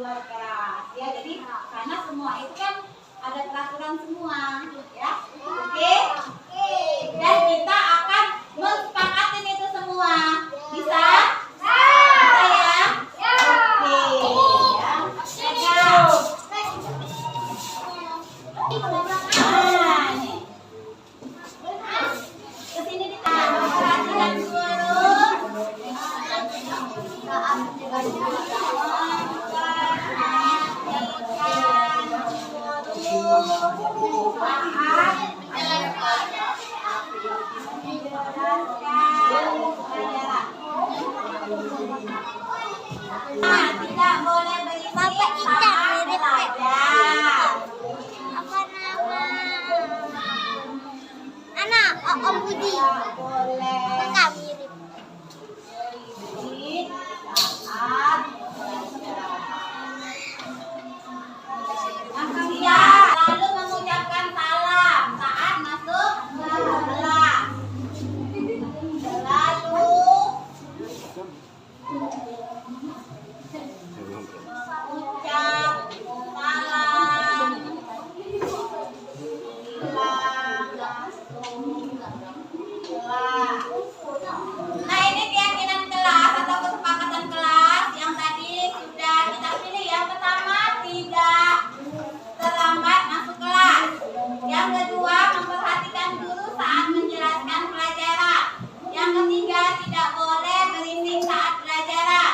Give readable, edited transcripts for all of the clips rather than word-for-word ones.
luar kelas ya. Jadi karena semua itu kan ada peraturan semua ya. Oke? Dan kita akan mensepakatin itu semua. Bisa? Bisa ya? Oke. Ya. Nah, nih. Kesini kita perhatikan dulu. Nah, tidak boleh berisik saat belajar. Apa nama? Anak Om Budi. Boleh Enggak mirip. berisik saat dia lalu mengucapkan salam saat masuk kelas. Lalu ucap salam bila masuk kelas. Nah, ini keyakinan kelas atau kesepakatan kelas yang tadi sudah kita pilih. Yang pertama, tidak terlambat masuk kelas. Yang kedua, memperhatikan guru saat menjelaskan pelajaran. Yang ketiga, tidak boleh berisik saat pelajaran.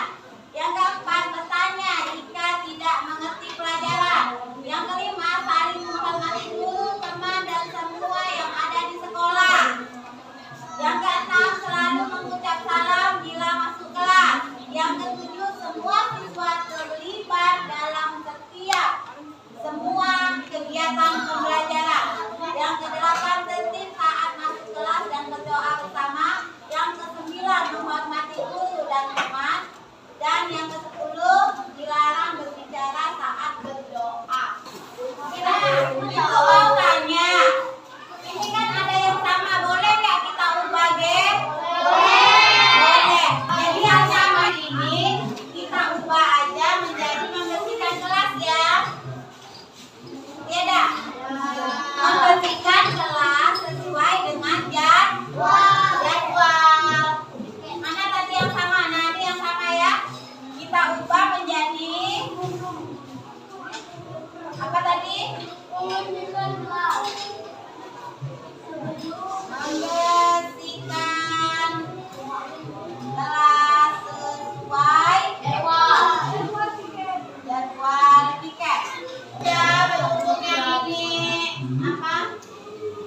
Yang keempat, bertanya jika tidak mengerti pelajaran. Yang kelima, saling menghormati guru, teman, dan semua yang ada di sekolah. Yang keenam, selalu mengucap salam bila masuk kelas. Yang ketujuh, semua siswa terlibat dalam setiap semua kegiatan pembelajaran. Yang kedelapan, tertib saat masuk kelas dan berdoa bersama. Yang kesembilan, menghormati guru dan teman. Dan yang kesepuluh, dilarang berbicara saat berdoa. Kita mau tanya, ini kan ada yang sama, boleh nggak kita ubah, Gem? Boleh. Jadi yang sama ini kita ubah aja menjadi membersihkan kelas ya. Iya dah. Membersihkan kelas sesuai dengan jadwal. Mana tadi yang sama? Nah, ini yang sama ya. Kita ubah menjadi apa tadi? Membersihkan kelas sesuai jadwal tiket. Ya, berhubung yang ini apa?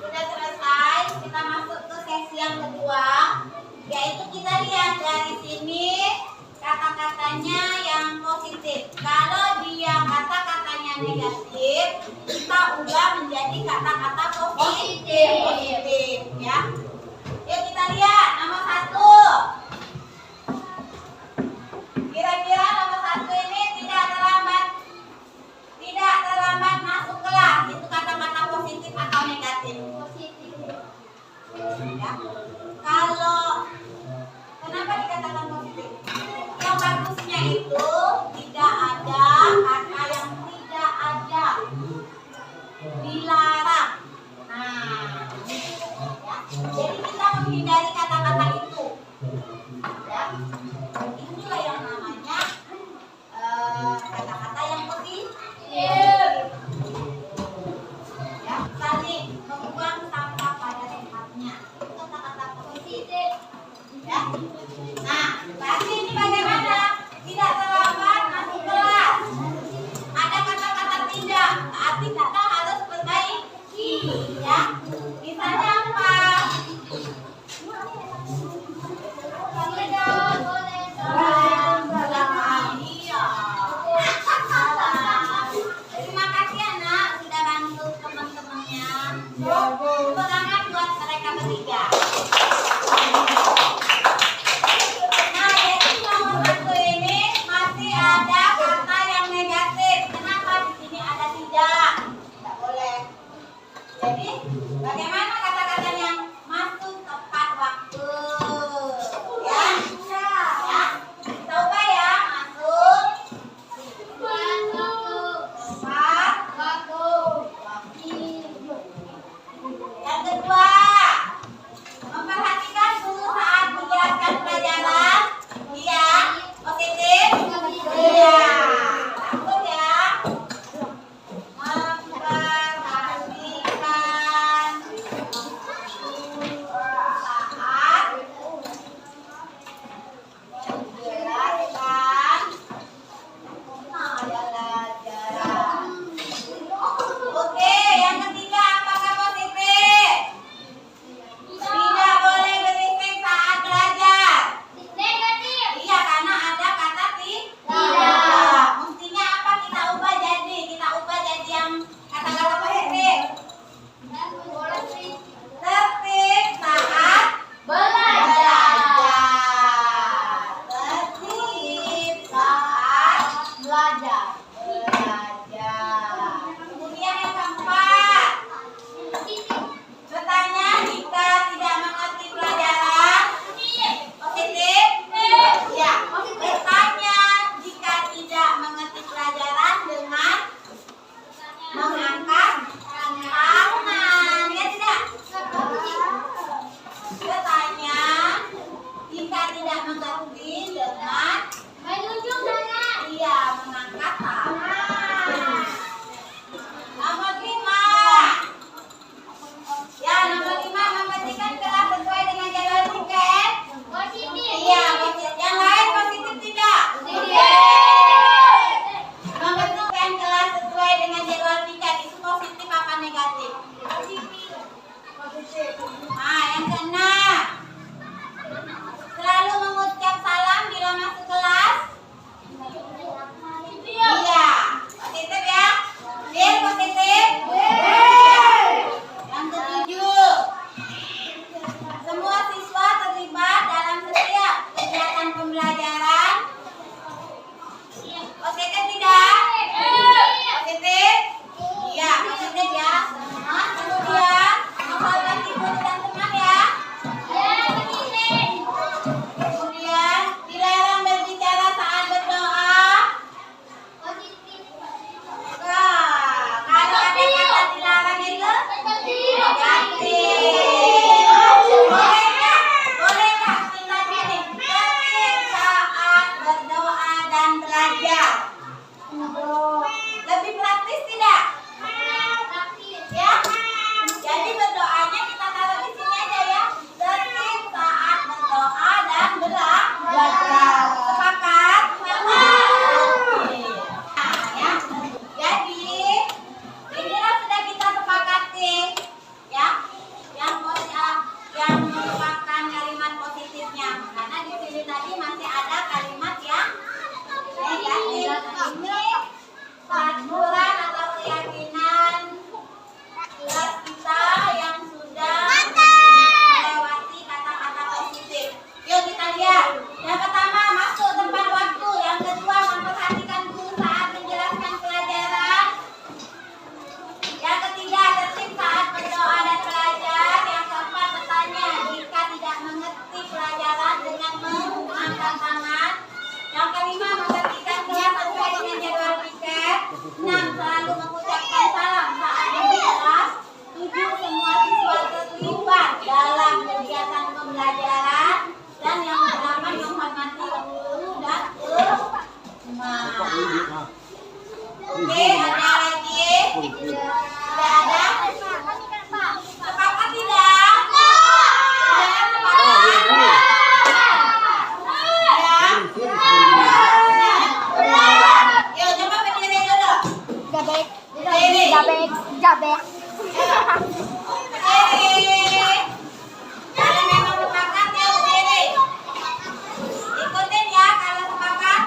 Sudah selesai. Kita masuk ke sesi yang kedua, yaitu kita lihat dari sini kata-katanya yang positif. Kalau dia kata-katanya negatif, kita ubah menjadi kata-kata positif ya. Yuk kita lihat nomor 1. Kira-kira nomor 1 ini tidak terlambat masuk kelas. Itu kata-kata positif atau negatif? Positif. Ya. Kalau kenapa dikatakan positif? Yang bagusnya itu tidak ada kata yang tidak ada. Dilarang. Nah, ya. Jadi kita menghindari kata-kata itu. Ya. Inilah yang namanya kata-kata yang positif. Ya, saling membuang sampah pada tempatnya. Itu kata-kata positif. Ya. Nah, berarti ini bagaimana? Tidak terlambat masuk kelas. Ada kata-kata tidak, berarti kita harus perbaiki, ya. Misalnya apa? Terima kasih anak sudah bantu teman-temannya. Semangat buat mereka bertiga. Nah, jadi nomor 1 ini masih ada kata yang negatif. Kenapa di sini ada tidak? Tidak boleh. Jadi bagaimana kata-kata yang masuk tepat waktu? Ya, ya. Coba ya, masuk Belajar. Kemudian yang keempat, bertanya jika tidak mengerti pelajaran. Positif? Ya. Bertanya jika tidak mengerti pelajaran dengan mengangkat tangan. Ya tidak? Bertanya jika tidak mengerti dengan mengangkat tangan. Nomor 5. Ya, nomor 5 membersihkan kelas sesuai dengan jadwal tiket. Iya, positif. Yang lain positif tidak? Membersihkan kelas sesuai dengan jadwal tiket itu positif apa negatif? Positif. Nah, yang keenam, selalu mengucap salam bila masuk kelas. Iya, positif ya. Biar positif. Yang ketujuh, semua siswa terlibat dalam setiap kegiatan pembelajaran. Positif tidak? Positif? Iya, positif ya. Nah, kemudian menghormati guru dan teman ya. Kemudian dilarang berbicara saat berdoa. Nah, kalau ada kata dilarang itu negatif. Bolehkah kita gini tertib saat berdoa dan belajar? Lebih praktis tidak? Ya. Jadi berdoanya kita taruh di sini aja ya. Tertib saat berdoa dan belajar. Sepakat? Nah, ya. Jadi inilah sudah kita sepakati ya. Yang merupakan kalimat positifnya. Karena di sini tadi masih ada kalimat yang negatif. Ini aturan atau keyakinan kelas kita yang sudah melewati kata-kata positif. Yuk kita lihat. Yang pertama, masuk tempat waktu. Yang kedua, memperhatikan guru saat menjelaskan pelajaran. Yang ketiga, tertib saat berdoa dan belajar. Yang keempat, bertanya jika tidak mengerti pelajaran dengan mengangkat tangan. Yang kelima, membersihkan kelas sesuai dengan jadwal tiket. 6, selalu mengucapkan salam saat di kelas. 7, semua siswa terlibat dalam kegiatan pembelajaran. Dan yang ke-8, menghormati guru dan teman. Oke, ada lagi? Tidak ada? Sepakat tidak? Ya, sepakat. Ya. Yuk, coba berdiri dulu. Jabek. Berdiri. Kalau memang sepakat ya berdiri. Ikutin ya kalau sepakat.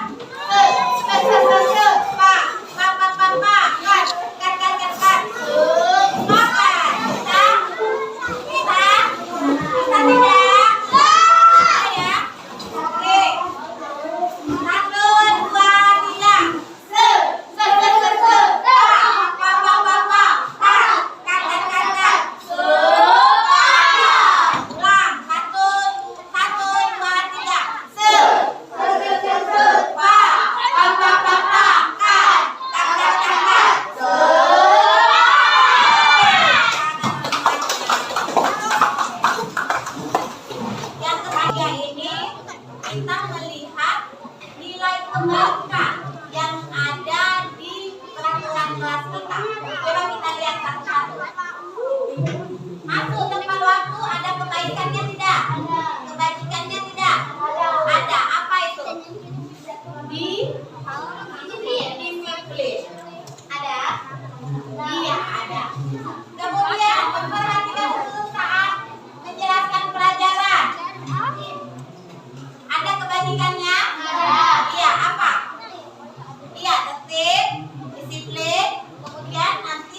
Iya, tertib, disiplin, kemudian nanti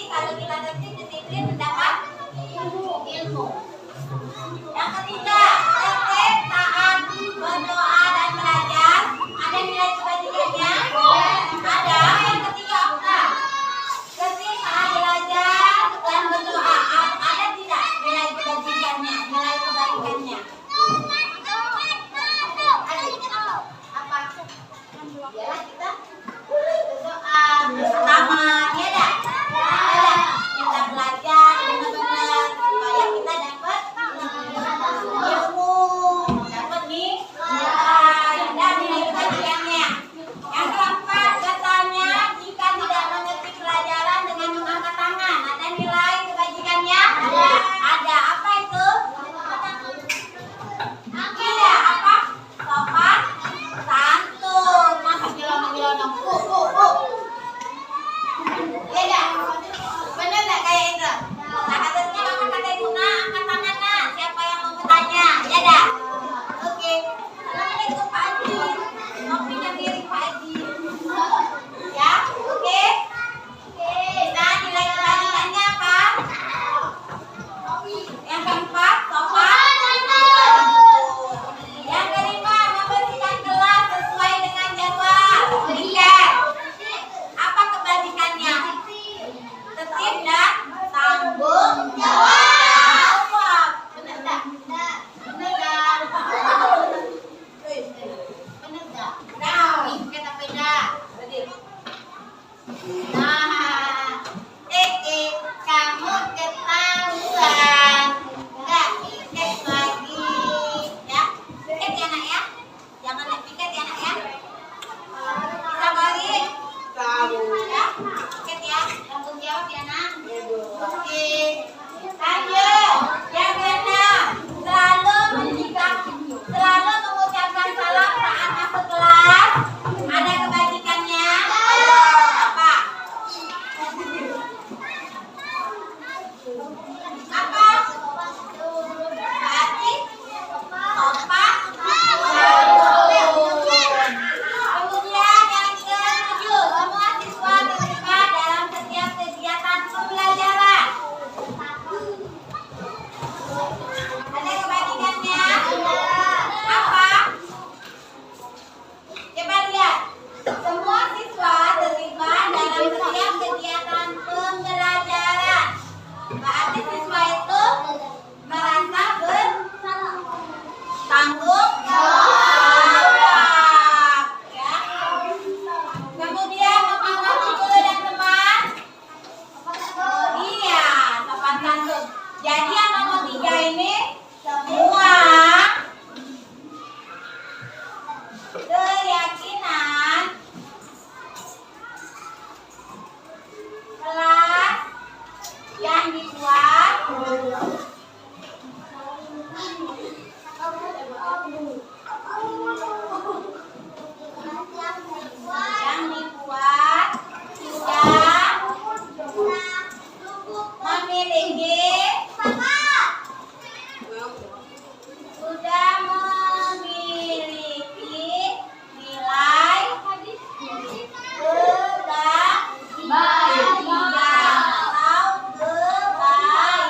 Iya dah. Bener nggak kayak itu? Nah, harusnya mama kata Buna angkat tangan nak. Siapa yang mau bertanya? Ya dah. Oke. Assalamualaikum Pak Haji. Kopinya miring Pak Haji. Ya, oke. Kita nilai kebalikannya apa? Yang keempat, sopan. Yang kelima, membersihkan kelas sesuai dengan jadwal. Ingat, apa kebalikannya? Tertib dan tanggung jawab. Benar tak? Benar tak? Benar tak? Nah, kita beda. Nah, kamu ketahuan. Enggak piket lagi. Ya, piket ya nak ya. Jangan lihat piket ya nak ya. Bisa balik. Ya, piket ya. Tanggung jawab ya nak. Oke. Lanjut. Yang keenam, selalu mengucapkan salam saat masuk kelas. Ada kebajikannya. Apa? Apa? Berarti sopan. Kemudian yang ketujuh, semua siswa terlibat dalam setiap kegiatan pembelajaran. Ada kebalikannya? Apa? Coba lihat. Semua siswa terlibat dalam setiap kegiatan pembelajaran. Berarti siswa itu merasa bertanggung jawab. Ya. Kemudian memahami guru dan teman. Iya, sopan santun. Jadi yang nomor 3 ini semua keyakinan kelas yang dibuat sudah memiliki nilai kebaikan atau kebaikan.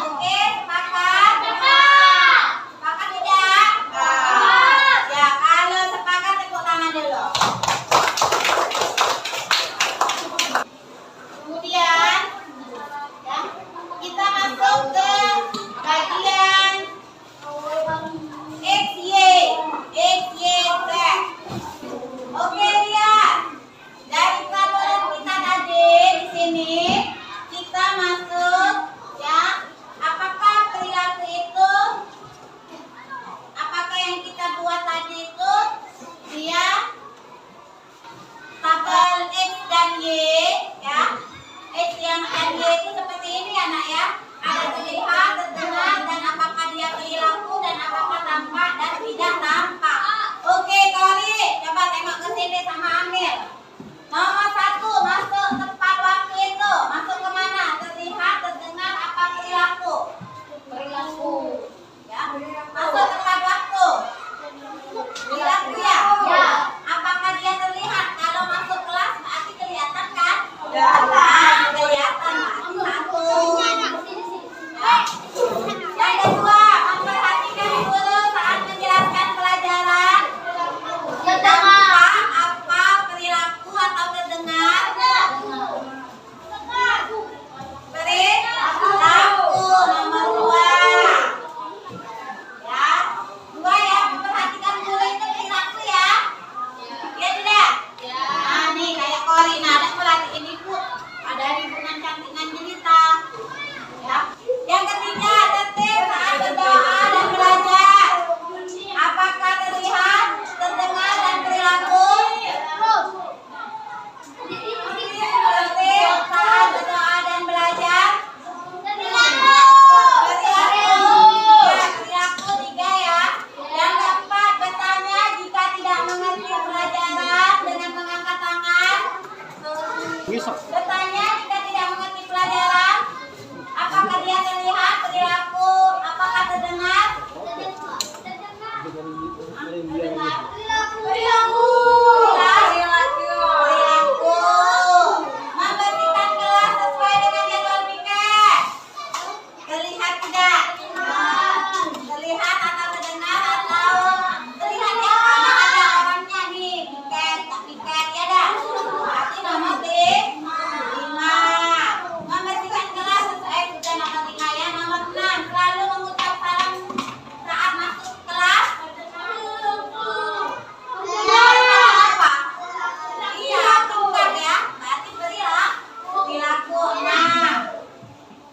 Oke, sepakat? Sepakat tidak? Ya, kalau sepakat tepuk tangan dulu. Kemudian ya, kita masuk ke bagian XYZ. Oke, lihat. Dari pelajaran kita tadi di sini kita masuk ya. Apakah perilaku itu? Apakah yang kita buat tadi itu dia tabel X dan Y ya? X yang dan Y itu seperti ini ya nak ya. Ada terlihat, terdengar, dan apakah dia perilaku dan apakah tampak dan tidak tampak. Oke, Kori, coba tengok ke sini sama Amir. Nomor 1, masuk tepat waktu itu. Masuk ke mana? Terlihat, terdengar, apa perilaku? Perilaku. Ya. Masuk tepat waktu. Perilaku ya? Ya. Apakah dia terlihat? Kalau masuk kelas berarti kelihatan kan? Kelihatan. Kelihatan. Satu. Ya. Yang kedua, memperhatikan guru saat menjelaskan pelajaran. Tampak apa perilaku atau terdengar? Perilaku nomor 2. Ya, 2 ya, memperhatikan guru itu perilaku ya. Ya tidak? Nah nih kayak Kori, nah ada perhatiin ibu. Bertanya jika tidak mengerti pelajaran, apakah dia terlihat, perilaku, apakah terdengar? Perilaku. Membersihkan kelas sesuai dengan jadwal piket. Terlihat tidak? Terlihat atau terdengar atau terlihat ya? Karena ada orangnya nih, piket, tak piket, ya dah. Berarti nomor lima. Membersihkan kelas sesuai sudah nomor 5 ya. Nomor 6, selalu mengucap salam saat masuk kelas. Apa? Iya, bukan ya. Berarti perilaku 6.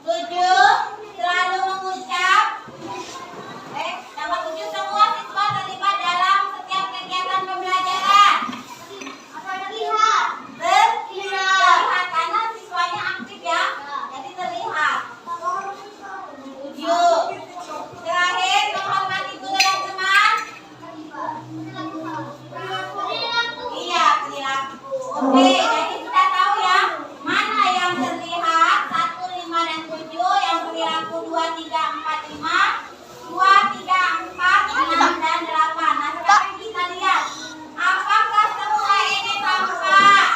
7, selalu mengucap. Nomor 7, semua siswa terlibat dalam setiap kegiatan pembelajaran. Terlihat karena siswanya aktif ya, jadi terlihat. 7, terakhir menghormati guru dan teman. Iya, perilaku. Oke, jadi sudah tahu ya mana yang terlihat 1, 5 dan 7, yang perilaku 2, 3, 4, 5, 2, 3, 4, 6 dan 8. Nah, sekarang kita lihat apakah semua ini tampak?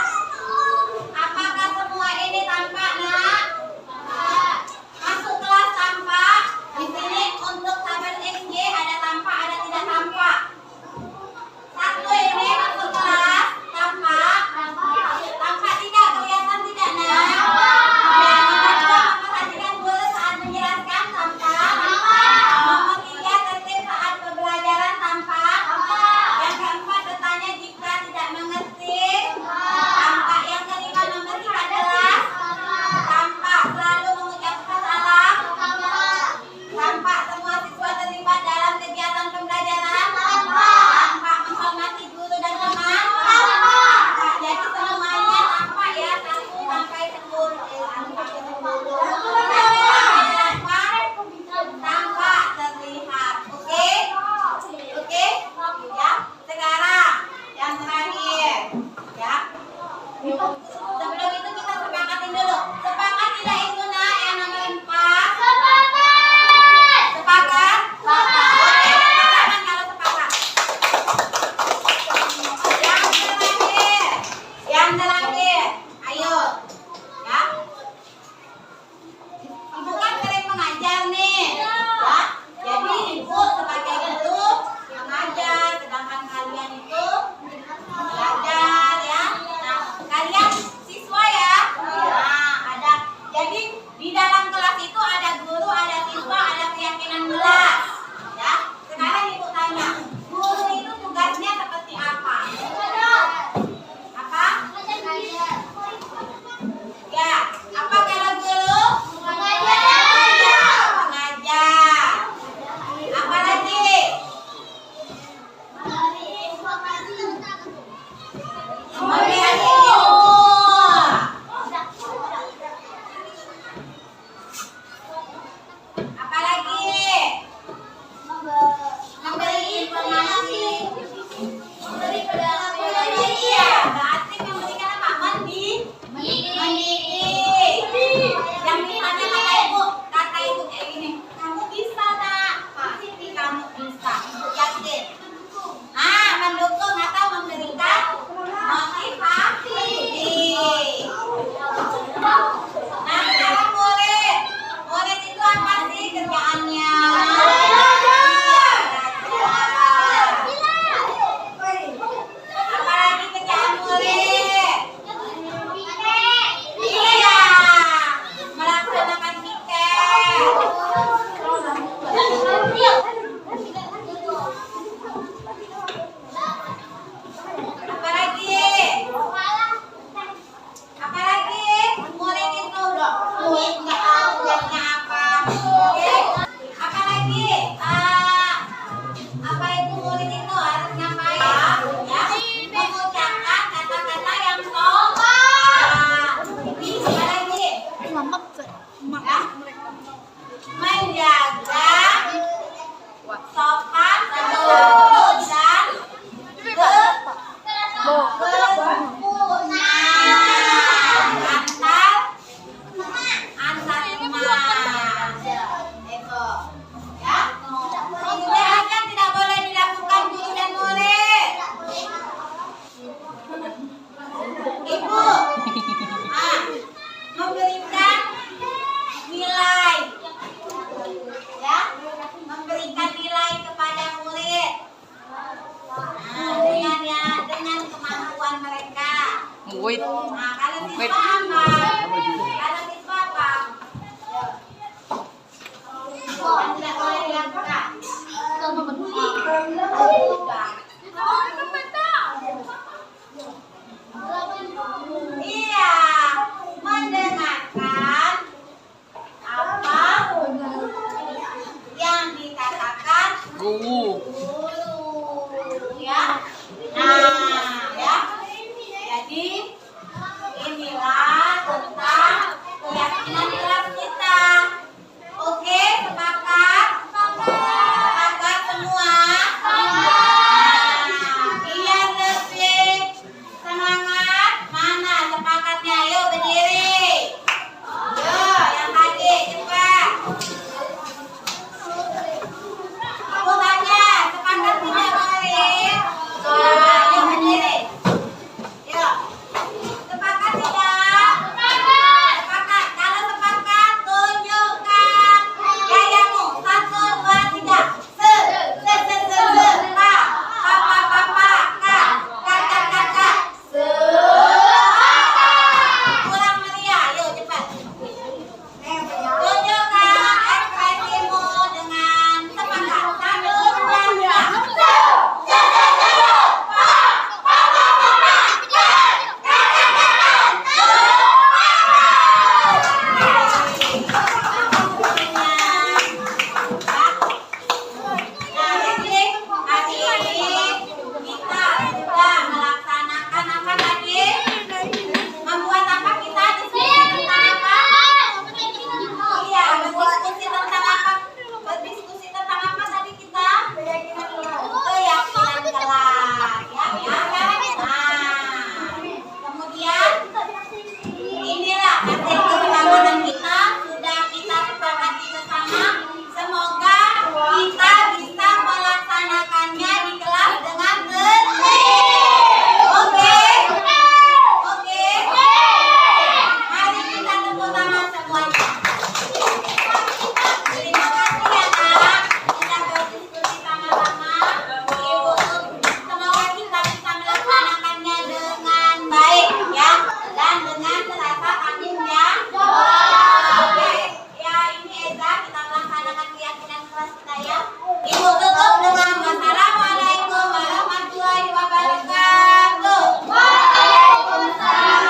Apakah semua ini tampak, Nak? Masuk kelas tampak. Di sini untuk tabel XY ada tampak, ada tidak tampak. 1 ini masuk kelas tampak. Tampak tidak? Kelihatan tidak, Nak? Ya, nomor 2 memperhatikan guru saat menjelaskan tampak. Nomor 3 tertib saat pembelajaran tampak. Yang keempat bertanya jika tidak mengerti tampak. Yang kelima membersihkan kelas tampak. Selalu mengucapkan salam tampak. Semua siswa terlibat dalam kegiatan pembelajaran tampak. Menghormati guru dan teman tampak. Jadi semuanya tampak ya, 1 sampai 10. Tampak terlihat. Oke? Oke? Ya. Sekarang yang terakhir ya. Sebelum itu kita sepakatin dulu. Sepakat tidak itu, Nak? Yang nomor 4. Sepakat? Oke, tepuk tangan kalau sepakat. Yang terakhir, ayo, ya. Ibu kan sering mengajar nih, ya. Jadi ibu sebagai guru mengajar, sedangkan kalian itu belajar, ya. Nah, kalian Wait. Nah, kalau siswa Wait. apa? Kalau siswa apa? Yang tidak boleh dilakukan. Iya, mendengarkan apa yang dikatakan Guru. guru, ya. Nah, ya. Jadi inilah tentang keyakinan kelas kita. Oke, sepakat? Sepakat semua? Biar lebih semangat, mana sepakatnya? Ayo berdiri. Yo, yang tadi cepat. Aku tanya, sepakat tidak kemarin? Ayo berdiri. Yo. Sepakat tidak? Sepakat. Kalau sepakat, tunjukkan gayamu. 1, 2, 3. Se, pa, ka. Se, kurang meriah. Ayo cepat. Tunjukkan ekspresimu dengan sepakat. 1, 2, 3. Nah, jadi hari ini kita sudah melaksanakan apa tadi? Membuat apa kita di sini tentang apa? Iya, berdiskusi tentang apa? Berdiskusi tentang apa tadi kita? Keyakinan kelas. Ya, ya. Nah, kemudian inilah hasil kesepakatan kita sudah kita sepakati bersama. Semoga kita bisa melaksanakannya di kelas dengan tertib. Oke? Oke? Mari kita tepuk tangan semuanya. Terima kasih ya Kak, sudah berdiskusi sama-sama. Ibu, semoga kita bisa melaksanakannya dengan baik ya, dan dengan serasa amin ya. Oke, ya ini Eza, kita melaksanakan keyakinan kelas kita ya. Ibu tutup dengan wassalamualaikum warahmatullahi wabarakatuh. Waalaikumsalam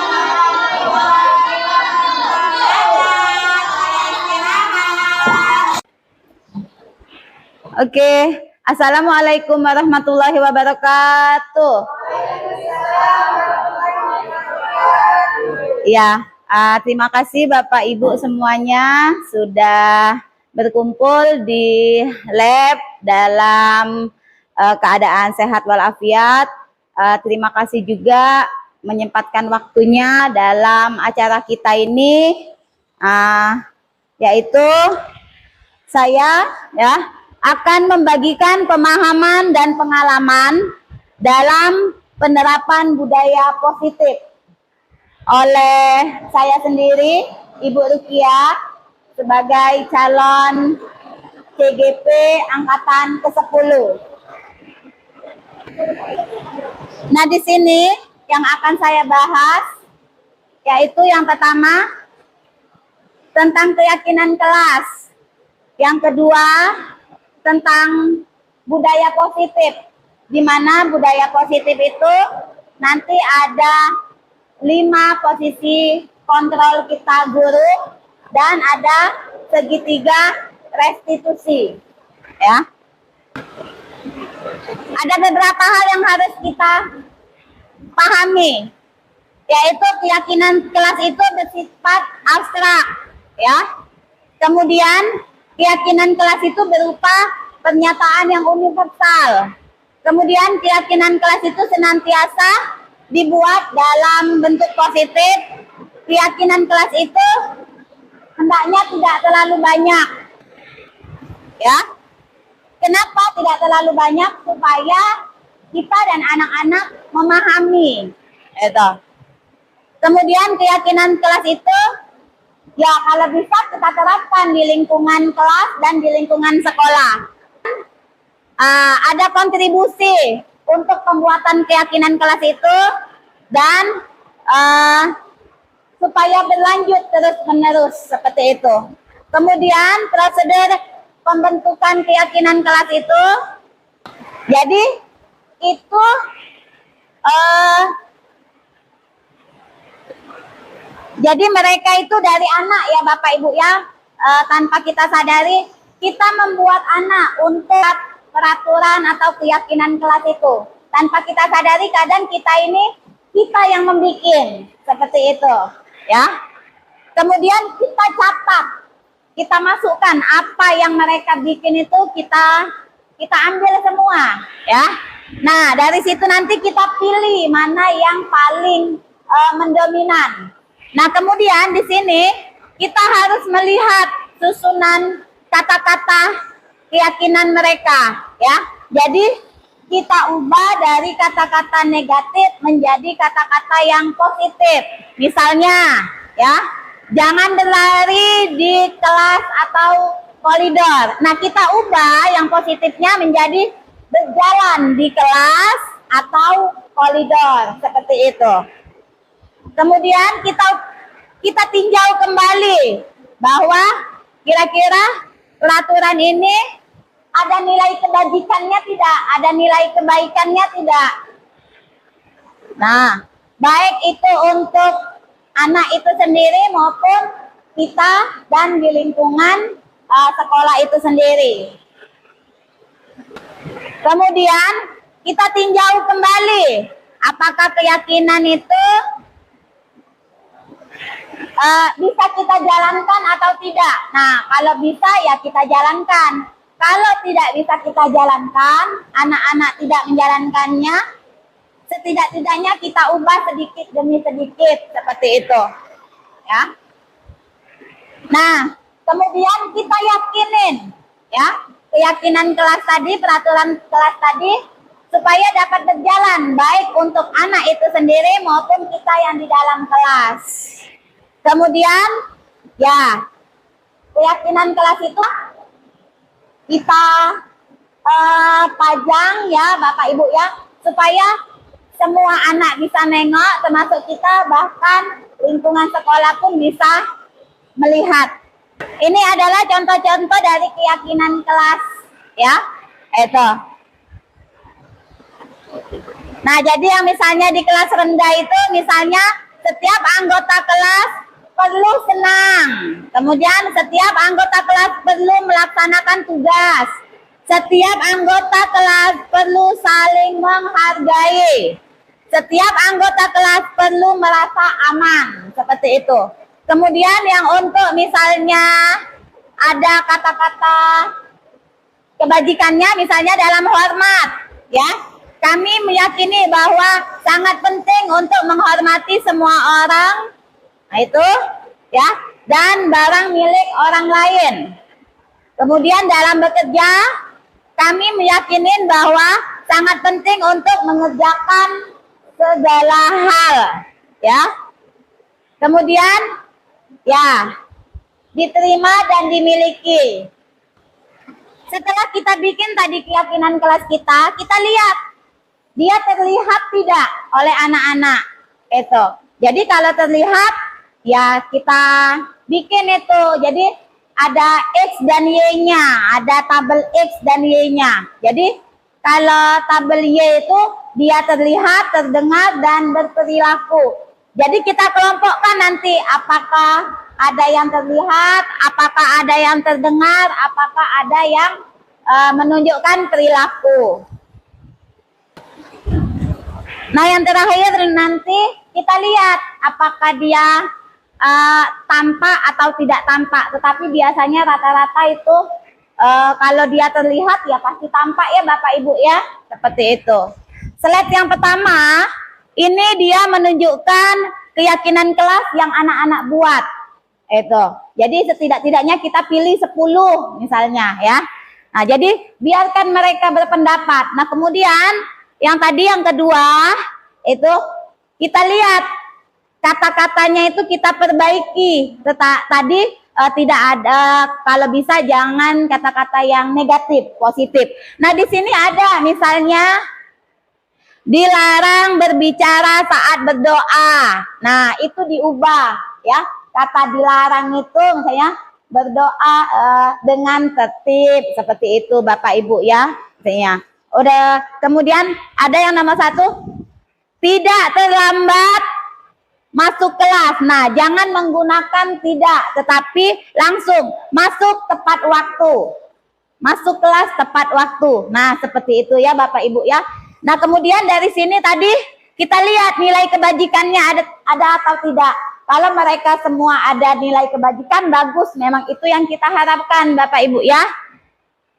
warahmatullahi wabarakatuh. Istirahat. Oke, Assalamualaikum warahmatullahi wabarakatuh. Ya, terima kasih Bapak Ibu semuanya sudah berkumpul di lab dalam keadaan sehat walafiat. Terima kasih juga menyempatkan waktunya dalam acara kita ini, yaitu saya ya akan membagikan pemahaman dan pengalaman dalam penerapan budaya positif oleh saya sendiri, Ibu Rukia, sebagai calon CGP Angkatan ke-10. Nah, di sini yang akan saya bahas, yaitu yang pertama, tentang keyakinan kelas. Yang kedua, tentang budaya positif, di mana budaya positif itu nanti ada 5 posisi kontrol kita guru dan ada segitiga restitusi. Ya, ada beberapa hal yang harus kita pahami, yaitu keyakinan kelas itu bersifat abstrak. Ya, kemudian keyakinan kelas itu berupa pernyataan yang universal. Kemudian keyakinan kelas itu senantiasa dibuat dalam bentuk positif. Keyakinan kelas itu hendaknya tidak terlalu banyak. Ya. Kenapa tidak terlalu banyak? Supaya kita dan anak-anak memahami. Itu. Kemudian keyakinan kelas itu ya kalau bisa kita terapkan di lingkungan kelas dan di lingkungan sekolah. Ada kontribusi untuk pembuatan keyakinan kelas itu, dan supaya berlanjut terus-menerus seperti itu. Kemudian prosedur pembentukan keyakinan kelas itu, jadi itu jadi mereka itu dari anak ya Bapak Ibu ya, tanpa kita sadari kita membuat anak untuk peraturan atau keyakinan kelas itu. Tanpa kita sadari kadang kita yang membuat seperti itu ya. Kemudian kita catat, kita masukkan apa yang mereka bikin itu kita ambil semua ya. Nah, dari situ nanti kita pilih mana yang paling mendominan. Nah, kemudian di sini kita harus melihat susunan kata-kata keyakinan mereka ya. Jadi kita ubah dari kata-kata negatif menjadi kata-kata yang positif. Misalnya ya, jangan berlari di kelas atau koridor. Nah, kita ubah yang positifnya menjadi berjalan di kelas atau koridor seperti itu. Kemudian kita tinjau kembali bahwa kira-kira peraturan ini ada nilai kebajikannya tidak, ada nilai kebaikannya tidak. Nah, baik itu untuk anak itu sendiri maupun kita dan di lingkungan sekolah itu sendiri. Kemudian kita tinjau kembali apakah keyakinan itu bisa kita jalankan atau tidak. Nah, kalau bisa ya kita jalankan. Kalau tidak bisa kita jalankan, anak-anak tidak menjalankannya, setidak-tidaknya kita ubah sedikit demi sedikit seperti itu. Ya. Nah, kemudian kita yakinin ya, keyakinan kelas tadi, peraturan kelas tadi supaya dapat berjalan baik untuk anak itu sendiri maupun kita yang di dalam kelas. Kemudian ya, keyakinan kelas itu kita pajang ya Bapak Ibu ya, supaya semua anak bisa nengok, termasuk kita, bahkan lingkungan sekolah pun bisa melihat. Ini adalah contoh-contoh dari keyakinan kelas ya, itu. Nah, jadi yang misalnya di kelas rendah itu misalnya setiap anggota kelas perlu senang. Kemudian setiap anggota kelas perlu melaksanakan tugas. Setiap anggota kelas perlu saling menghargai. Setiap anggota kelas perlu merasa aman. Seperti itu. Kemudian yang untuk misalnya ada kata-kata kebajikannya misalnya dalam hormat. Ya, kami meyakini bahwa sangat penting untuk menghormati semua orang. Nah, itu ya, dan barang milik orang lain. Kemudian dalam bekerja kami meyakini bahwa sangat penting untuk mengerjakan segala hal ya. Kemudian ya, diterima dan dimiliki. Setelah kita bikin tadi keyakinan kelas kita lihat dia terlihat tidak oleh anak-anak itu. Jadi kalau terlihat ya kita bikin itu. Jadi ada X dan Y-nya, ada tabel X dan Y-nya. Jadi kalau tabel Y itu dia terlihat, terdengar, dan berperilaku. Jadi kita kelompokkan nanti apakah ada yang terlihat, apakah ada yang terdengar, apakah ada yang menunjukkan perilaku. Nah, yang terakhir nanti kita lihat apakah dia tampak atau tidak tampak. Tetapi biasanya rata-rata itu kalau dia terlihat ya pasti tampak ya Bapak Ibu ya. Seperti itu. Slide yang pertama, ini dia menunjukkan keyakinan kelas yang anak-anak buat. Itu. Jadi setidak-tidaknya kita pilih 10 misalnya ya. Nah, jadi biarkan mereka berpendapat. Nah, kemudian yang tadi yang kedua itu kita lihat kata-katanya itu kita perbaiki. Tadi tidak ada, kalau bisa jangan kata-kata yang negatif, positif. Nah, di sini ada misalnya Dilarang berbicara saat berdoa. Nah, itu diubah ya. Kata dilarang itu misalnya berdoa dengan tertib seperti itu Bapak Ibu ya. Misalnya. Udah, kemudian ada yang nomor 1, tidak terlambat masuk kelas. Nah, jangan menggunakan tidak, tetapi langsung masuk tepat waktu. Masuk kelas tepat waktu. Nah, seperti itu ya Bapak Ibu ya. Nah, kemudian dari sini tadi kita lihat nilai kebajikannya ada atau tidak. Kalau mereka semua ada nilai kebajikan, bagus. Memang itu yang kita harapkan Bapak Ibu ya.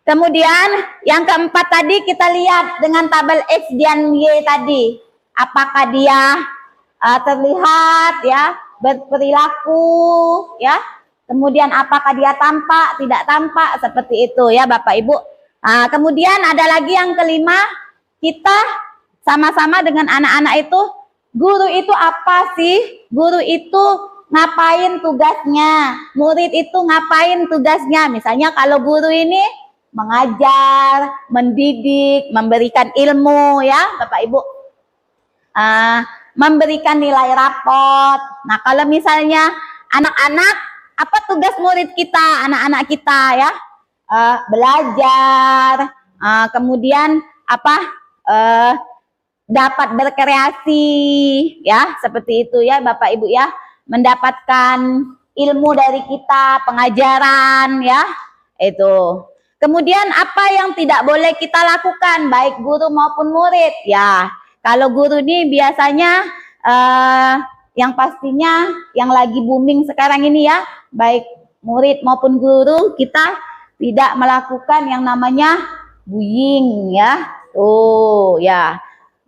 Kemudian yang keempat tadi kita lihat dengan tabel X dan Y tadi. Apakah dia terlihat ya, berperilaku ya. Kemudian apakah dia tampak, tidak tampak, seperti itu ya Bapak Ibu. Nah, kemudian ada lagi yang kelima, kita sama-sama dengan anak-anak itu, guru itu apa sih? Guru itu ngapain tugasnya? Murid itu ngapain tugasnya? Misalnya kalau guru ini mengajar, mendidik, memberikan ilmu ya Bapak Ibu. Memberikan nilai rapot. Nah, kalau misalnya anak-anak, apa tugas murid kita, anak-anak kita ya? Belajar, kemudian apa? Dapat berkreasi ya, seperti itu ya Bapak Ibu ya. Mendapatkan ilmu dari kita, pengajaran ya. Itu. Kemudian apa yang tidak boleh kita lakukan baik guru maupun murid ya. Kalau guru ini biasanya yang pastinya yang lagi booming sekarang ini ya, baik murid maupun guru, kita tidak melakukan yang namanya bullying ya. Tuh ya.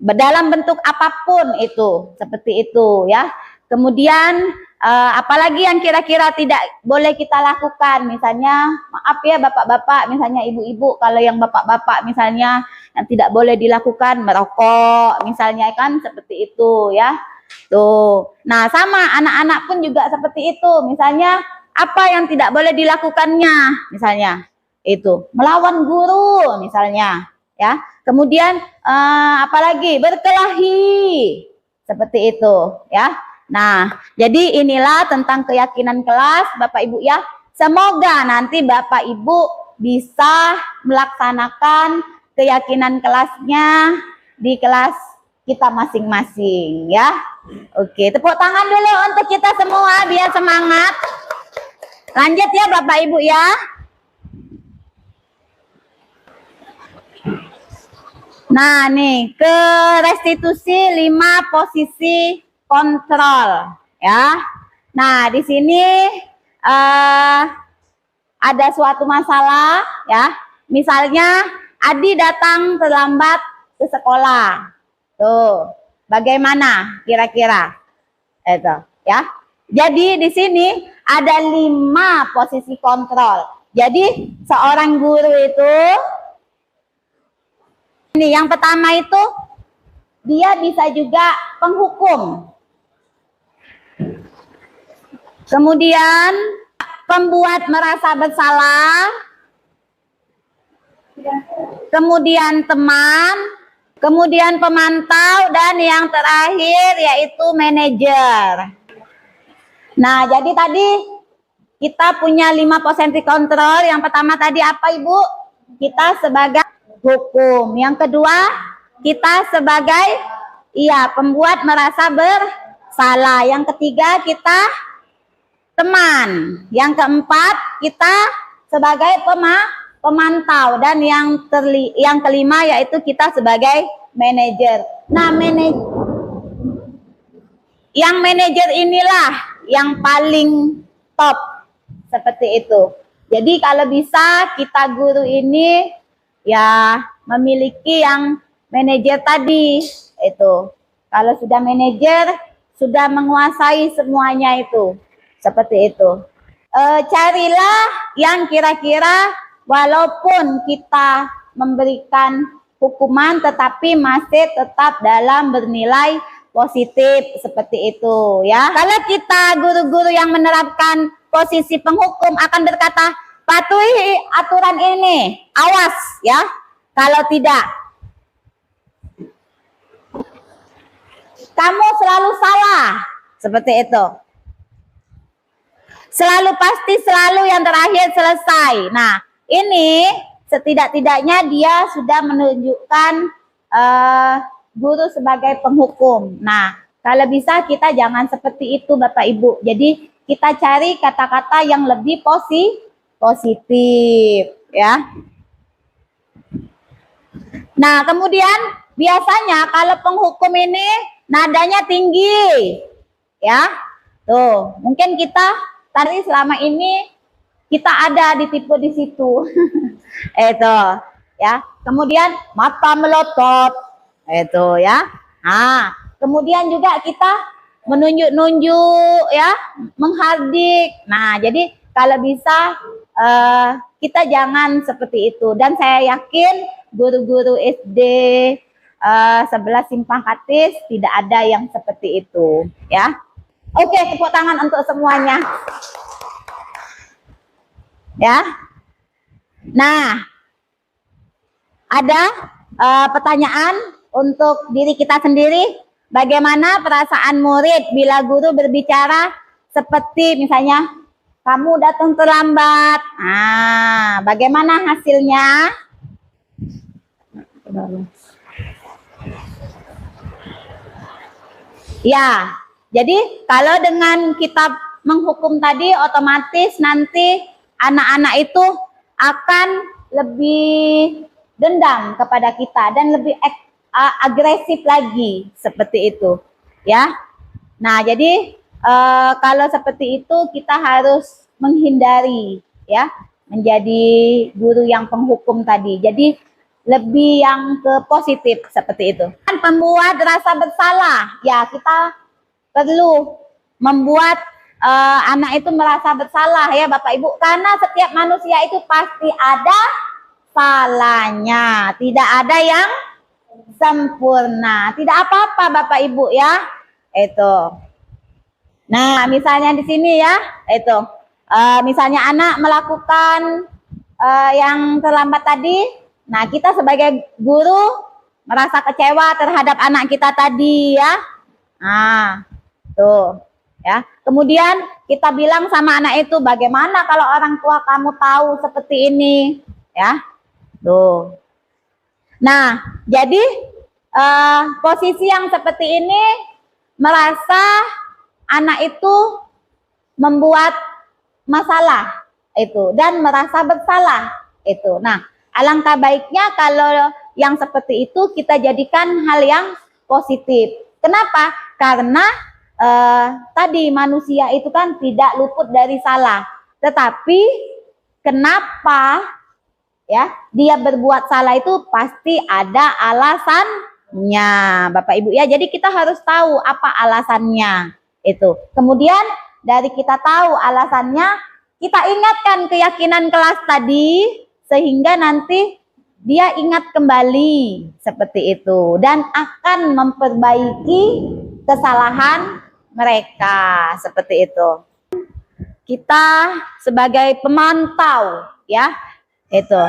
Dalam bentuk apapun itu, seperti itu ya. Kemudian apalagi yang kira-kira tidak boleh kita lakukan, misalnya maaf ya bapak-bapak, misalnya ibu-ibu, kalau yang bapak-bapak misalnya yang tidak boleh dilakukan merokok misalnya kan, seperti itu ya. Tuh. Nah, sama anak-anak pun juga seperti itu. Misalnya apa yang tidak boleh dilakukannya, misalnya itu melawan guru misalnya ya. Kemudian apalagi berkelahi, seperti itu ya. Nah, jadi inilah tentang keyakinan kelas Bapak Ibu ya. Semoga nanti Bapak Ibu bisa melaksanakan keyakinan kelasnya di kelas kita masing-masing ya. Oke, tepuk tangan dulu untuk kita semua biar semangat. Lanjut ya Bapak Ibu ya. Nah, nih ke restitusi 5 posisi kontrol ya. Nah, di sini ada suatu masalah ya. Misalnya Adi datang terlambat ke sekolah. Tuh, bagaimana kira-kira? Itu ya. Jadi di sini ada 5 posisi kontrol. Jadi seorang guru itu ini yang pertama itu dia bisa juga penghukum. Kemudian pembuat merasa bersalah. Kemudian teman, kemudian pemantau, dan yang terakhir yaitu manajer. Nah, jadi tadi kita punya 5 posisi kontrol. Yang pertama tadi apa Ibu? Kita sebagai hukum. Yang kedua, kita sebagai pembuat merasa bersalah. Yang ketiga, kita teman. Yang keempat, kita sebagai pemantau, dan yang kelima yaitu kita sebagai manajer. Nah, yang manajer inilah yang paling top, seperti itu. Jadi kalau bisa kita guru ini ya memiliki yang manajer tadi itu. Kalau sudah manajer, sudah menguasai semuanya itu. Seperti itu. Carilah yang kira-kira walaupun kita memberikan hukuman tetapi masih tetap dalam bernilai positif, seperti itu ya. Kalau kita guru-guru yang menerapkan posisi penghukum akan berkata, patuhi aturan ini, awas ya. Kalau tidak, kamu selalu salah. Seperti itu. Selalu pasti, selalu yang terakhir selesai. Nah, ini setidak-tidaknya dia sudah menunjukkan guru sebagai penghukum. Nah, kalau bisa kita jangan seperti itu Bapak Ibu. Jadi kita cari kata-kata yang lebih positif ya. Nah, kemudian biasanya kalau penghukum ini nadanya tinggi ya. Tuh, mungkin kita tadi selama ini kita ada ditipu di situ. Itu ya. Kemudian mata melotot. Itu ya. Nah, kemudian juga kita menunjuk-nunjuk ya, menghardik. Nah, jadi kalau bisa kita jangan seperti itu. Dan saya yakin guru-guru SD 11 Simpang Katis tidak ada yang seperti itu ya. Oke, tepuk tangan untuk semuanya. Ya. Nah, ada pertanyaan untuk diri kita sendiri. Bagaimana perasaan murid bila guru berbicara seperti misalnya kamu datang terlambat. Nah, bagaimana hasilnya? Ya, jadi kalau dengan kita menghukum tadi otomatis nanti anak-anak itu akan lebih dendam kepada kita dan lebih agresif lagi seperti itu ya. Nah, jadi kalau seperti itu kita harus menghindari ya menjadi guru yang penghukum tadi. Jadi lebih yang ke positif seperti itu. Kan membuat rasa bersalah ya, kita perlu membuat anak itu merasa bersalah ya Bapak Ibu, karena setiap manusia itu pasti ada salahnya, tidak ada yang sempurna, tidak apa-apa Bapak Ibu ya. Itu. Nah, misalnya di sini ya, itu. Misalnya anak melakukan yang terlambat tadi. Nah, kita sebagai guru merasa kecewa terhadap anak kita tadi ya. Nah, tuh. Ya. Kemudian kita bilang sama anak itu, bagaimana kalau orang tua kamu tahu seperti ini? Ya. Tuh. Nah, jadi posisi yang seperti ini merasa anak itu membuat masalah itu dan merasa bersalah itu. Nah, alangkah baiknya kalau yang seperti itu kita jadikan hal yang positif. Kenapa? Karena tadi manusia itu kan tidak luput dari salah. Tetapi kenapa ya dia berbuat salah itu pasti ada alasannya Bapak Ibu ya. Jadi kita harus tahu apa alasannya itu. Kemudian dari kita tahu alasannya, kita ingatkan keyakinan kelas tadi sehingga nanti dia ingat kembali seperti itu dan akan memperbaiki kesalahan mereka seperti itu. Kita sebagai pemantau ya, itu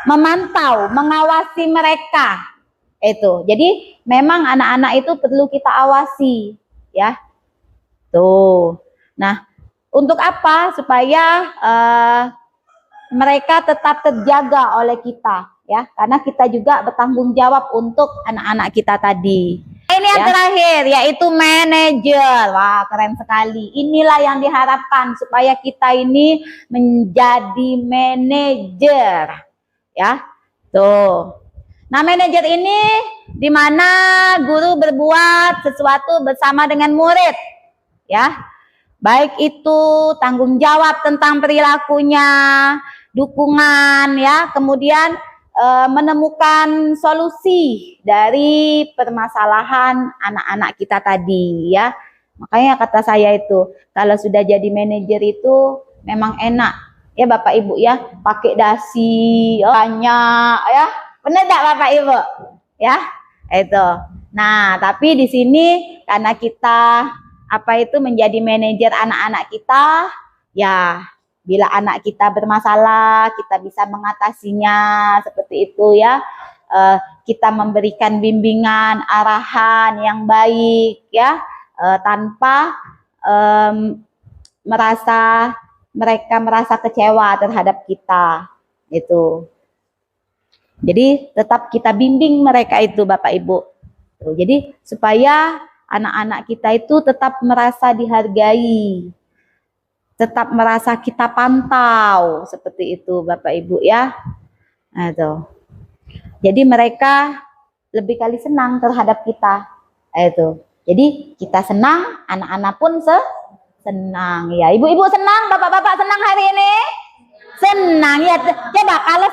memantau, mengawasi mereka itu. Jadi memang anak-anak itu perlu kita awasi ya. Tuh. Nah, untuk apa? Supaya mereka tetap terjaga oleh kita ya, karena kita juga bertanggung jawab untuk anak-anak kita tadi. Ini yang terakhir yaitu manajer. Wah, keren sekali. Inilah yang diharapkan supaya kita ini menjadi manajer. Ya. Tuh. Nah, manajer ini di mana guru berbuat sesuatu bersama dengan murid. Ya. Baik itu tanggung jawab tentang perilakunya, dukungan ya, kemudian menemukan solusi dari permasalahan anak-anak kita tadi ya. Makanya kata saya itu, kalau sudah jadi manajer itu memang enak ya Bapak Ibu ya, pakai dasi banyak ya. Benar enggak Bapak Ibu? Ya, itu. Nah, tapi di sini karena kita menjadi manajer anak-anak kita, ya bila anak kita bermasalah, kita bisa mengatasinya seperti itu ya. kita memberikan bimbingan, arahan yang baik ya, tanpa mereka merasa kecewa terhadap kita itu. Jadi tetap kita bimbing mereka itu Bapak Ibu. Tuh, jadi supaya anak-anak kita itu tetap merasa dihargai, tetap merasa kita pantau seperti itu Bapak Ibu ya. Nah, itu. Jadi mereka lebih kali senang terhadap kita. Itu. Jadi kita senang, anak-anak pun senang ya. Ibu-ibu senang, bapak-bapak senang hari ini? Senang ya. Coba kalau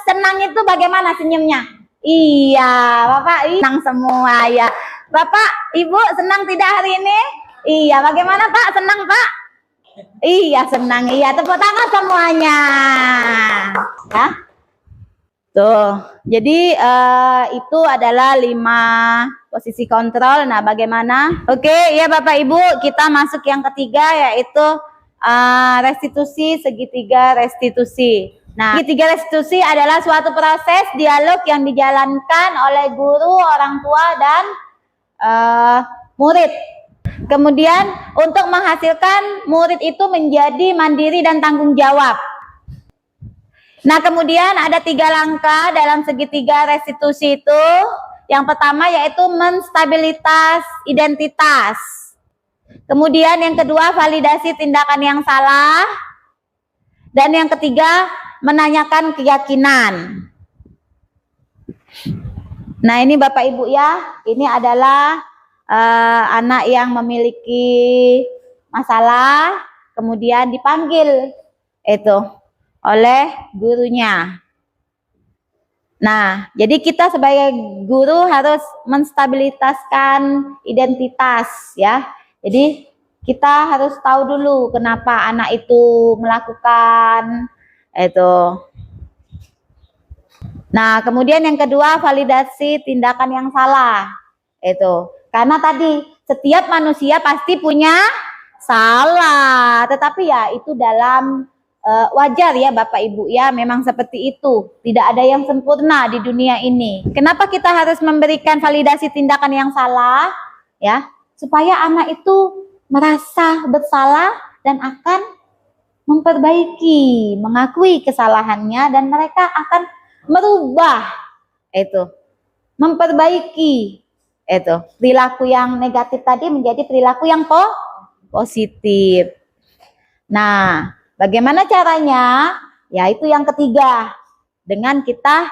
senang itu bagaimana senyumnya? Iya, Bapak senang semua ya. Bapak, Ibu senang tidak hari ini? Iya, bagaimana Pak? Senang Pak? Iya, senang. Iya, tepuk tangan semuanya. Ya. Tuh. Jadi itu adalah 5 posisi kontrol. Nah, bagaimana? Oke, ya Bapak Ibu, kita masuk yang ketiga yaitu restitusi segitiga restitusi. Nah, segitiga restitusi adalah suatu proses dialog yang dijalankan oleh guru, orang tua, dan murid. Kemudian untuk menghasilkan murid itu menjadi mandiri dan tanggung jawab. Nah, kemudian ada 3 langkah dalam segitiga restitusi itu. Yang pertama yaitu menstabilitas identitas. Kemudian yang kedua validasi tindakan yang salah. Dan yang ketiga menanyakan keyakinan. Nah, ini Bapak Ibu ya, ini adalah anak yang memiliki masalah, kemudian dipanggil itu oleh gurunya. Nah, jadi kita sebagai guru harus menstabilitaskan identitas ya. Jadi kita harus tahu dulu kenapa anak itu melakukan itu. Nah, kemudian yang kedua validasi tindakan yang salah. Itu. Karena tadi setiap manusia pasti punya salah, tetapi ya itu dalam wajar ya Bapak Ibu ya, memang seperti itu. Tidak ada yang sempurna di dunia ini. Kenapa kita harus memberikan validasi tindakan yang salah? Ya, supaya anak itu merasa bersalah dan akan memperbaiki, mengakui kesalahannya, dan mereka akan merubah itu, memperbaiki itu perilaku yang negatif tadi menjadi perilaku yang positif. Nah, bagaimana caranya? Ya, itu yang ketiga, dengan kita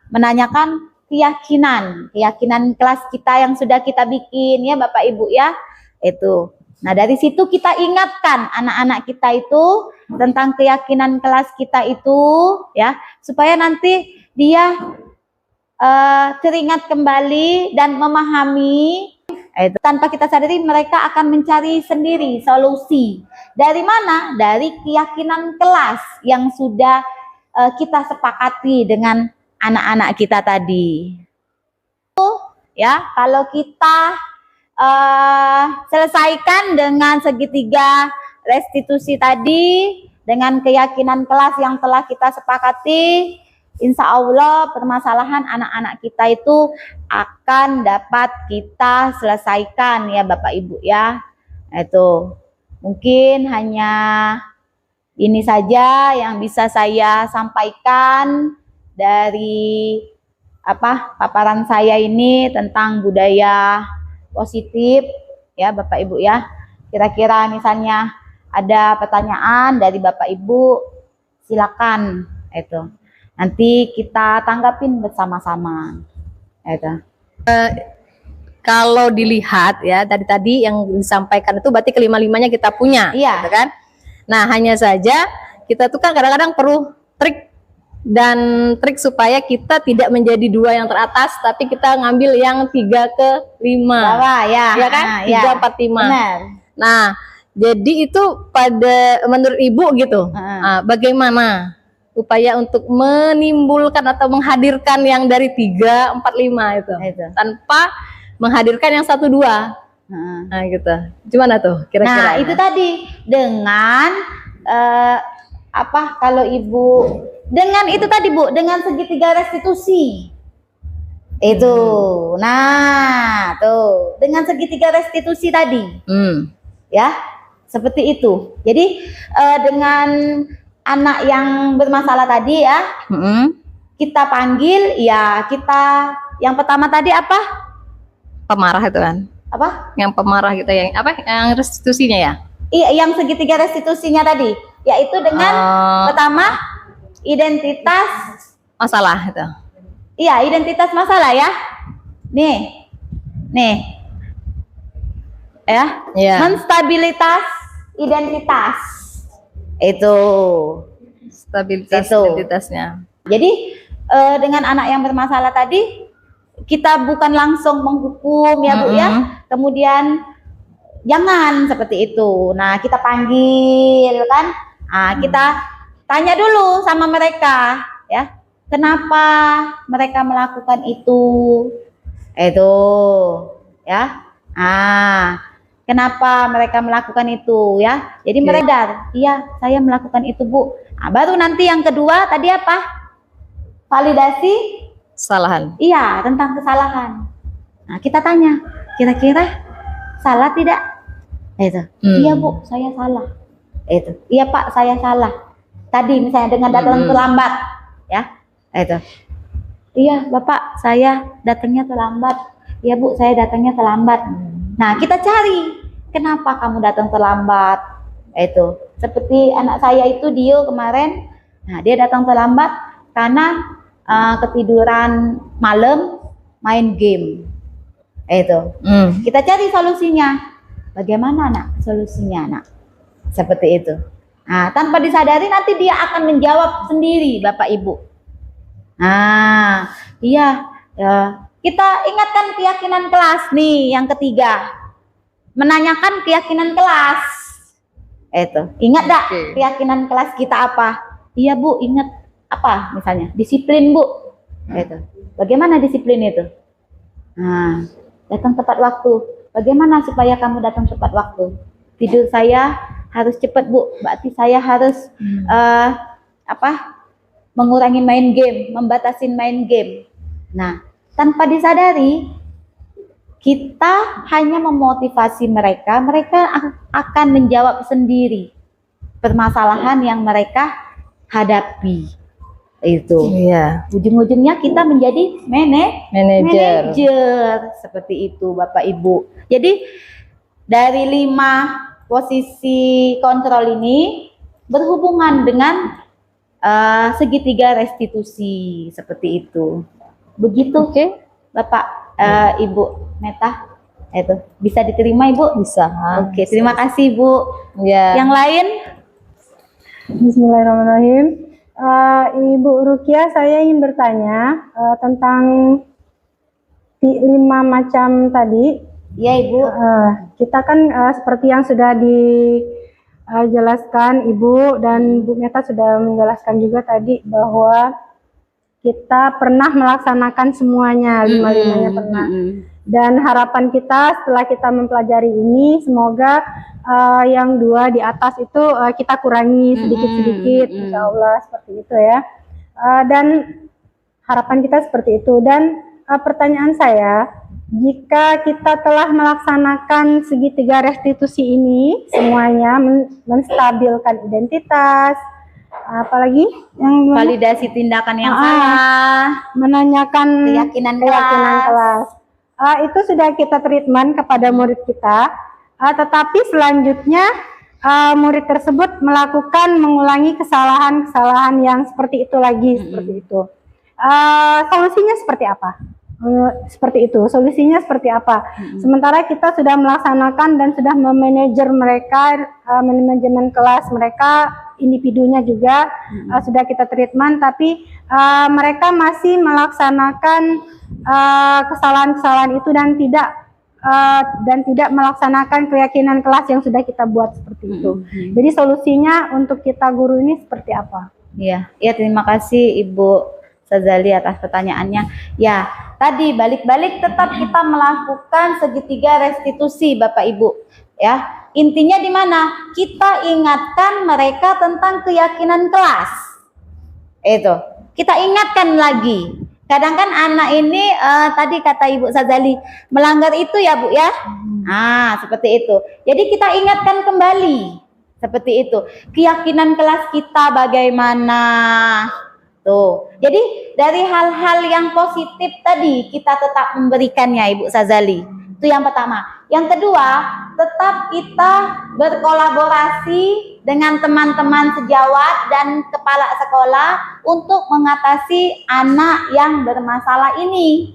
menanyakan keyakinan kelas kita yang sudah kita bikin ya Bapak Ibu ya. Itu. Nah, dari situ kita ingatkan anak-anak kita itu tentang keyakinan kelas kita itu ya, supaya nanti dia teringat kembali dan memahami. Itu. Tanpa kita sadari mereka akan mencari sendiri solusi. Dari mana? Dari keyakinan kelas yang sudah kita sepakati dengan anak-anak kita tadi. Ya, kalau kita selesaikan dengan segitiga restitusi tadi, dengan keyakinan kelas yang telah kita sepakati, insya Allah permasalahan anak-anak kita itu akan dapat kita selesaikan ya Bapak Ibu ya. Itu mungkin hanya ini saja yang bisa saya sampaikan dari paparan saya ini tentang budaya positif ya Bapak Ibu ya. Kira-kira misalnya ada pertanyaan dari Bapak Ibu, silakan itu. Nanti kita tanggapin bersama-sama. Itu. Kalau dilihat ya tadi yang disampaikan itu berarti kelima-limanya kita punya, iya. Gitu kan? Nah, hanya saja kita tuh kan kadang-kadang perlu trik supaya kita tidak menjadi 2 yang teratas, tapi kita ngambil yang 3 ke 5. Bawah, ya kan? 3, 4, 5. Benar. Nah, jadi itu menurut Ibu gitu. Bagaimana upaya untuk menimbulkan atau menghadirkan yang dari 3, 4, 5 itu. Tanpa menghadirkan yang 1, 2. Nah, gitu. Gimana tuh kira-kira? Nah, itu tadi dengan kalau Ibu dengan itu tadi Bu, dengan segitiga restitusi. Itu. Nah, tuh, dengan segitiga restitusi tadi. Ya. Seperti itu. Jadi dengan anak yang bermasalah tadi ya, kita panggil ya, kita yang pertama tadi apa? Pemarah itu kan. Apa? Yang pemarah kita yang apa? Yang restitusinya ya? Iya, yang segitiga restitusinya tadi, yaitu dengan pertama identitas Masalah itu. Iya, identitas masalah ya. Nih. Ya. Iya. Menstabilitas identitas. Itu. Stabilitas Itu. identitasnya. Jadi dengan anak yang bermasalah tadi kita bukan langsung menghukum ya Bu ya. Kemudian jangan seperti itu. Nah, kita panggil kan. Nah, kita tanya dulu sama mereka ya. Kenapa mereka melakukan itu? Itu ya. Kenapa mereka melakukan itu ya? Jadi mereka iya, saya melakukan itu Bu. Nah, baru nanti yang kedua tadi apa? Validasi Kesalahan. iya, tentang kesalahan. Nah, kita tanya, kira-kira salah tidak? Itu. Iya Bu, saya salah. Itu. Iya Pak, saya salah. Tadi misalnya dengan datang terlambat, ya. Itu. Iya Bapak, saya datangnya terlambat. Iya Bu, saya datangnya terlambat. Nah, kita cari kenapa kamu datang terlambat. Itu. Seperti anak saya itu Dio kemarin. Nah, dia datang terlambat karena ketiduran malam main game. Itu. Kita cari solusinya. Bagaimana Nak solusinya Nak? Seperti itu. Nah, tanpa disadari nanti dia akan menjawab sendiri Bapak Ibu. Nah, iya. Ya. Kita ingatkan keyakinan kelas nih yang ketiga. Menanyakan keyakinan kelas. Itu. Ingat dak keyakinan kelas kita apa? Iya Bu, ingat. Apa misalnya? Disiplin Bu. Itu. Bagaimana disiplin itu? Nah, datang tepat waktu. Bagaimana supaya kamu datang tepat waktu? Tidur saya harus cepat Bu. Berarti saya harus mengurangi main game, membatasi main game. Nah, tanpa disadari kita hanya memotivasi mereka, mereka akan menjawab sendiri permasalahan yang mereka hadapi. Itu. Iya. Ujung-ujungnya kita menjadi manajer seperti itu Bapak Ibu. Jadi dari 5 posisi kontrol ini berhubungan dengan segitiga restitusi seperti itu. Begitu, Bapak Ibu Meta. Itu bisa diterima Ibu? Bisa. Oke, terima kasih Bu. Ya. Yang lain? Bismillahirrahmanirrahim. Ibu Rukia, saya ingin bertanya tentang 5 macam tadi. Ya Ibu. Kita kan seperti yang sudah dijelaskan Ibu dan Bu Meta sudah menjelaskan juga tadi bahwa kita pernah melaksanakan semuanya, 5-5-nya pernah. Dan harapan kita setelah kita mempelajari ini, semoga yang 2 di atas itu kita kurangi sedikit-sedikit, insya Allah seperti itu ya. Dan harapan kita seperti itu. Dan pertanyaan saya, jika kita telah melaksanakan segitiga restitusi ini, semuanya menstabilkan identitas, apalagi yang validasi tindakan yang salah, menanyakan keyakinan kelas. Itu sudah kita treatment kepada murid kita, tetapi selanjutnya murid tersebut mengulangi kesalahan-kesalahan yang seperti itu lagi, seperti itu. Solusinya seperti apa? Seperti itu, solusinya seperti apa? Sementara kita sudah melaksanakan dan sudah memanajer mereka, manajemen kelas mereka, individunya juga sudah kita treatment, tapi mereka masih melaksanakan kesalahan-kesalahan itu dan tidak melaksanakan keyakinan kelas yang sudah kita buat seperti itu. Jadi solusinya untuk kita guru ini seperti apa? Ya, terima kasih Ibu Sazali atas pertanyaannya. Ya, tadi balik-balik tetap kita melakukan segitiga restitusi Bapak Ibu. Ya, intinya di mana? Kita ingatkan mereka tentang keyakinan kelas. Itu. Kita ingatkan lagi. Kadang kan anak ini tadi kata Ibu Sazali melanggar itu ya Bu ya. Nah, seperti itu. Jadi kita ingatkan kembali. Seperti itu. Keyakinan kelas kita bagaimana? Tuh. Jadi dari hal-hal yang positif tadi kita tetap memberikannya Ibu Sazali. Itu yang pertama. Yang kedua, tetap kita berkolaborasi dengan teman-teman sejawat dan kepala sekolah untuk mengatasi anak yang bermasalah ini.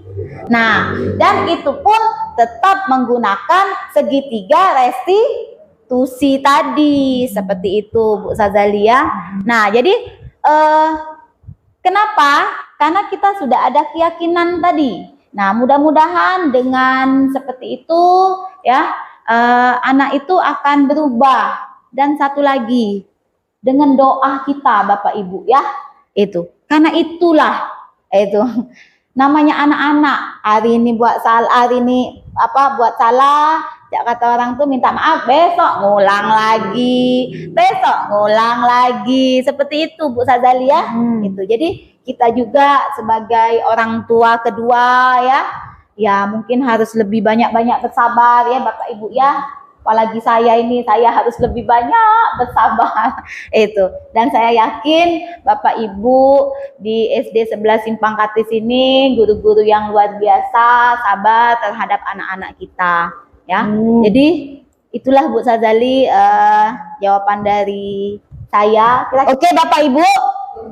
Nah, dan itu pun tetap menggunakan segitiga restitusi tadi. Seperti itu Bu Sazali ya. Nah, jadi kenapa? Karena kita sudah ada keyakinan tadi. Nah, mudah-mudahan dengan seperti itu ya, anak itu akan berubah. Dan satu lagi, dengan doa kita Bapak Ibu ya, itu. Karena itulah itu namanya anak-anak. Hari ini buat salah, hari ini buat salah, ya kata orang tuh minta maaf, besok ngulang lagi, besok ngulang lagi. Seperti itu Bu Sazali ya. Itu. Jadi kita juga sebagai orang tua kedua ya mungkin harus lebih banyak-banyak bersabar ya Bapak Ibu ya. Apalagi saya harus lebih banyak bersabar itu. Dan saya yakin Bapak Ibu di SD 11 Simpang Katis ini guru-guru yang luar biasa, sabar terhadap anak-anak kita ya. Jadi itulah Bu Sazali jawaban dari saya. Oke Bapak Ibu,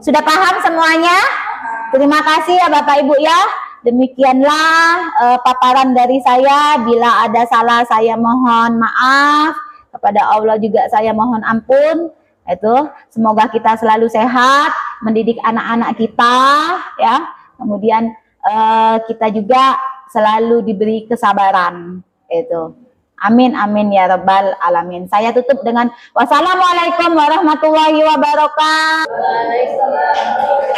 sudah paham semuanya? Terima kasih ya Bapak Ibu ya. Demikianlah paparan dari saya. Bila ada salah saya mohon maaf. Kepada Allah juga saya mohon ampun. Itu semoga kita selalu sehat, mendidik anak-anak kita ya. Kemudian kita juga selalu diberi kesabaran. Itu. Amin amin ya rabbal alamin. Saya tutup dengan wassalamualaikum warahmatullahi wabarakatuh. Waalaikumsalam.